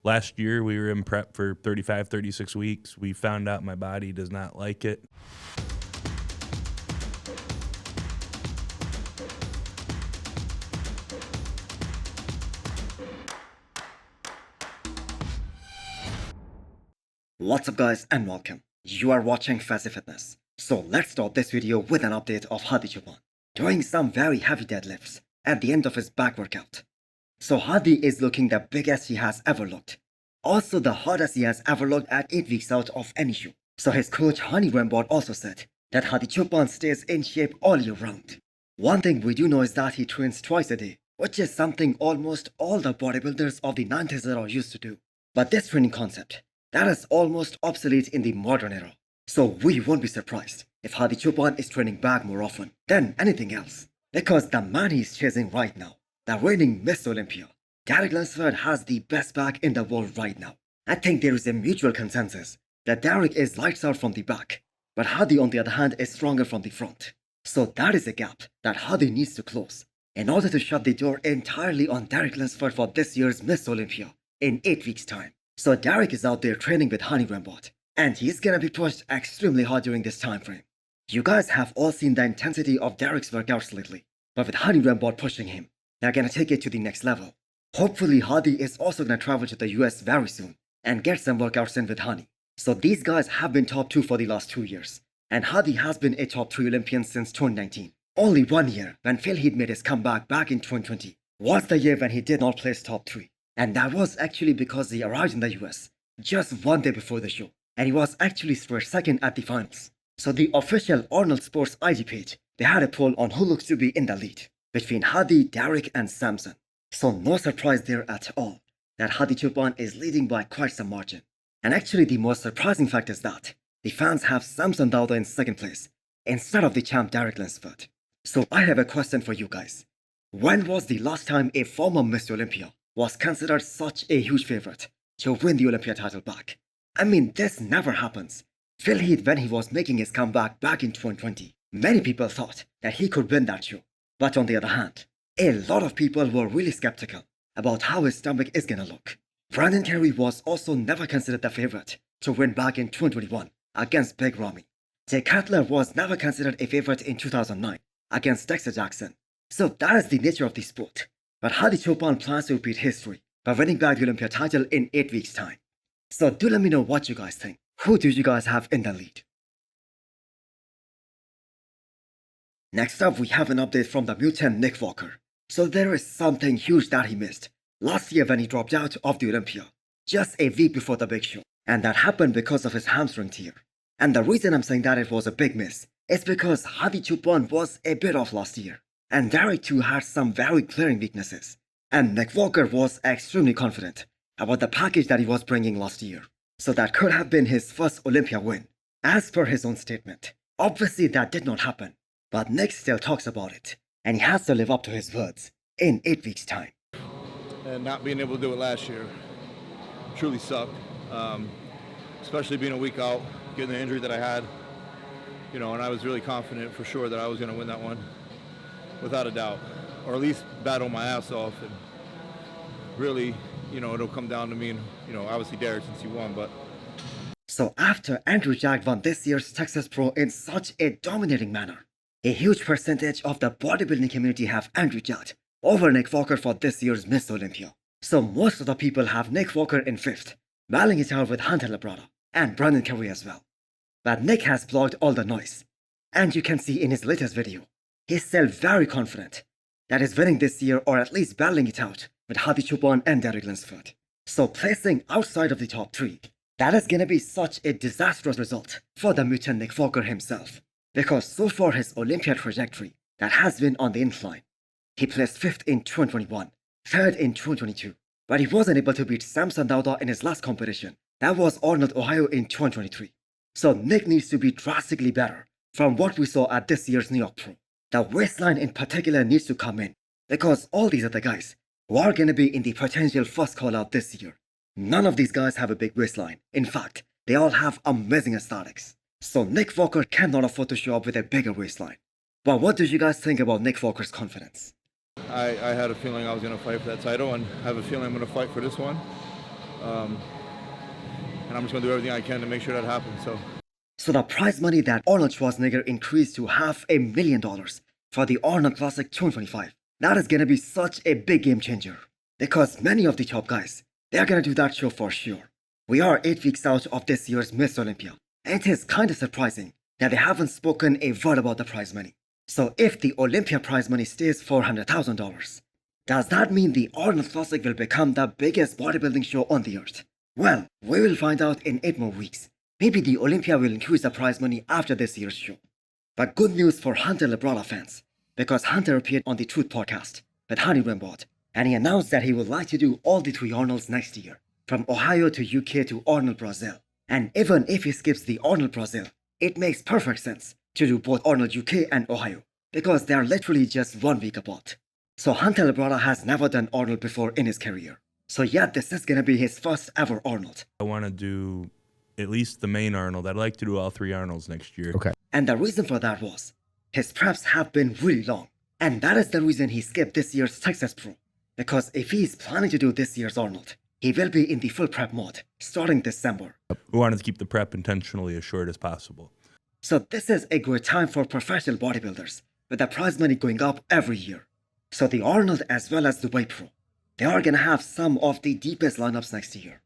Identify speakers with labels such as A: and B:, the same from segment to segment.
A: Last year, we were in prep for 35, 36 weeks. We found out my body does not like it.
B: What's up guys and welcome. You are watching Fazi Fitness. So let's start this video with an update of Hadi Choopan doing some very heavy deadlifts at the end of his back workout. So Hadi is looking the biggest he has ever looked. Also the hardest he has ever looked at 8 weeks out of any show. So his coach Hadi Choopan also said that Hadi Choopan stays in shape all year round. One thing we do know is that he trains twice a day, which is something almost all the bodybuilders of the 90s era used to do. But this training concept, that is almost obsolete in the modern era. So we won't be surprised if Hadi Choopan is training back more often than anything else. Because the man he's chasing right now, the reigning Miss Olympia, Derek Lunsford, has the best back in the world right now. I think there is a mutual consensus that Derek is lights out from the back, but Hadi on the other hand is stronger from the front. So that is a gap that Hadi needs to close in order to shut the door entirely on Derek Lunsford for this year's Miss Olympia in 8 weeks' time. So Derek is out there training with Hadi Choopan, and he's gonna be pushed extremely hard during this time frame. You guys have all seen the intensity of Derek's workouts lately, but with Hadi Choopan pushing him, they're gonna take it to the next level. Hopefully Hadi is also gonna travel to the US very soon and get some workouts in with Hadi. So these guys have been top 2 for the last 2 years, and Hadi has been a top 3 Olympian since 2019. Only 1 year, when Phil Heath made his comeback back in 2020, was the year when he did not place top 3. And that was actually because he arrived in the US just 1 day before the show, and he was actually straight second at the finals. So the official Arnolds Sports IG page, they had a poll on who looks to be in the lead between Hadi, Derek and Samson. So no surprise there at all that Hadi Choopan is leading by quite some margin. And actually the most surprising fact is that the fans have Samson Dauda in second place instead of the champ Derek Lunsford. So I have a question for you guys. When was the last time a former Miss Olympia was considered such a huge favorite to win the Olympia title back? I mean, this never happens. Phil Heath, when he was making his comeback back in 2020, many people thought that he could win that show. But on the other hand, a lot of people were really skeptical about how his stomach is gonna look. Brandon Carey was also never considered the favorite to win back in 2021 against Big Ramy. Jay Cutler was never considered a favorite in 2009 against Dexter Jackson. So that is the nature of the sport. But Hadi Choopan plans to repeat history by winning back the Olympia title in 8 weeks' time. So do let me know what you guys think. Who do you guys have in the lead? Next up, we have an update from the mutant Nick Walker. So there is something huge that he missed last year when he dropped out of the Olympia, just a week before the big show. And that happened because of his hamstring tear. And the reason I'm saying that it was a big miss is because Hadi Choopan was a bit off last year. And Derek too had some very glaring weaknesses. And Nick Walker was extremely confident about the package that he was bringing last year. So that could have been his first Olympia win, as per his own statement. Obviously that did not happen, but Nick still talks about it, and he has to live up to his words in 8 weeks' time.
C: And not being able to do it last year truly sucked, especially being a week out, getting the injury that I had, and I was really confident for sure that I was going to win that one. Without a doubt, or at least battle my ass off, and really, it'll come down to me and, obviously Derek since he won, but.
B: So after Andrew Jack won this year's Texas Pro in such a dominating manner, a huge percentage of the bodybuilding community have Andrew Jack over Nick Walker for this year's Miss Olympia. So most of the people have Nick Walker in 5th, battling it out with Hunter Labrada and Brandon Carey as well. But Nick has blocked all the noise, and you can see in his latest video, he's still very confident that he's winning this year, or at least battling it out with Hadi Choopan and Derek Lunsford. So placing outside of the top 3, that is gonna be such a disastrous result for the mutant Nick Walker himself. Because so far his Olympia trajectory, that has been on the incline. He placed 5th in 2021, 3rd in 2022, but he wasn't able to beat Samson Dauda in his last competition. That was Arnold, Ohio in 2023. So Nick needs to be drastically better from what we saw at this year's New York Pro. The waistline in particular needs to come in, because all these other guys who are going to be in the potential first call out this year, none of these guys have a big waistline. In fact, they all have amazing aesthetics. So Nick Walker cannot afford to show up with a bigger waistline. But what do you guys think about Nick Walker's confidence?
C: I had a feeling I was going to fight for that title, and I have a feeling I'm going to fight for this one. And I'm just going to do everything I can to make sure that happens.
B: So the prize money that Arnold Schwarzenegger increased to $500,000 for the Arnold Classic 2025, that is going to be such a big game changer. Because many of the top guys, they're going to do that show for sure. We are 8 weeks out of this year's Miss Olympia, and it is kind of surprising that they haven't spoken a word about the prize money. So if the Olympia prize money stays $400,000, does that mean the Arnold Classic will become the biggest bodybuilding show on the earth? Well, we will find out in 8 more weeks. Maybe the Olympia will increase the prize money after this year's show. But good news for Hunter Labrada fans, because Hunter appeared on the Truth podcast with Hadi Choopan, and he announced that he would like to do all the 3 Arnolds next year, from Ohio to UK to Arnold Brazil. And even if he skips the Arnold Brazil, it makes perfect sense to do both Arnold UK and Ohio, because they are literally just 1 week apart. So Hunter Labrada has never done Arnold before in his career. So yeah, this is gonna be his first ever Arnold.
A: I want to do at least the main Arnold. I'd like to do all 3 Arnolds next year.
D: Okay.
B: And the reason for that was, his preps have been really long. And that is the reason he skipped this year's Texas Pro. Because if he is planning to do this year's Arnold, he will be in the full prep mode, starting December.
A: We wanted to keep the prep intentionally as short as possible.
B: So this is a great time for professional bodybuilders, with the prize money going up every year. So the Arnold as well as the Weight Pro, they are gonna have some of the deepest lineups next year.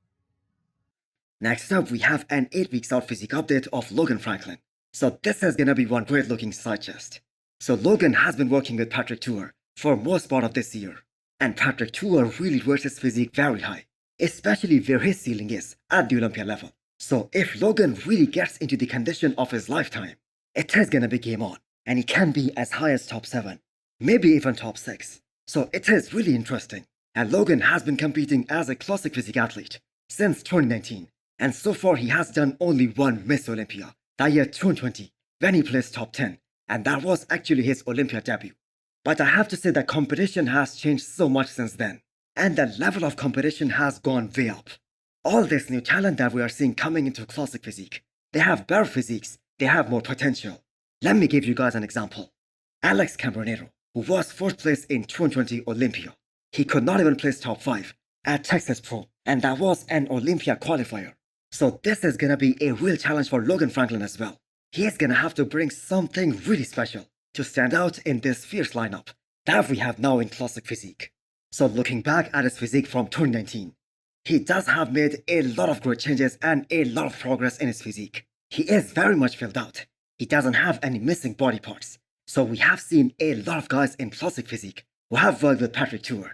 B: Next up, we have an 8 weeks out physique update of Logan Franklin. So this is gonna be one great looking side chest. So Logan has been working with Patrick Tuor for most part of this year. And Patrick Tuor really rates his physique very high, especially where his ceiling is at the Olympia level. So if Logan really gets into the condition of his lifetime, it is gonna be game on. And he can be as high as top 7, maybe even top 6. So it is really interesting. And Logan has been competing as a classic physique athlete since 2019. And so far he has done only 1 Miss Olympia, that year 2020, when he placed top 10. And that was actually his Olympia debut. But I have to say that competition has changed so much since then. And the level of competition has gone way up. All this new talent that we are seeing coming into classic physique, they have better physiques, they have more potential. Let me give you guys an example. Alex Cambronero, who was 4th place in 2020 Olympia, he could not even place top 5 at Texas Pro, and that was an Olympia qualifier. So this is gonna be a real challenge for Logan Franklin as well. He is gonna have to bring something really special to stand out in this fierce lineup that we have now in classic physique. So looking back at his physique from 2019, he does have made a lot of great changes and a lot of progress in his physique. He is very much filled out. He doesn't have any missing body parts. So we have seen a lot of guys in classic physique who have worked with Patrick Tuor,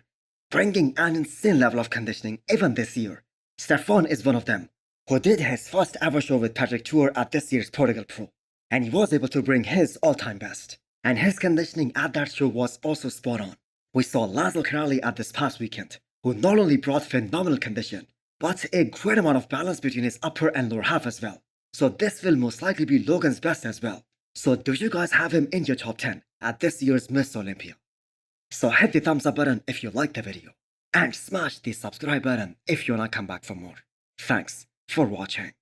B: bringing an insane level of conditioning even this year. Stefan is one of them, who did his first ever show with Patrick Tuor at this year's Portugal Pro, and he was able to bring his all-time best. And his conditioning at that show was also spot on. We saw Laszlo Corrali at this past weekend, who not only brought phenomenal condition, but a great amount of balance between his upper and lower half as well. So this will most likely be Logan's best as well. So do you guys have him in your top 10 at this year's Miss Olympia? So hit the thumbs up button if you liked the video, and smash the subscribe button if you wanna come back for more. Thanks for watching.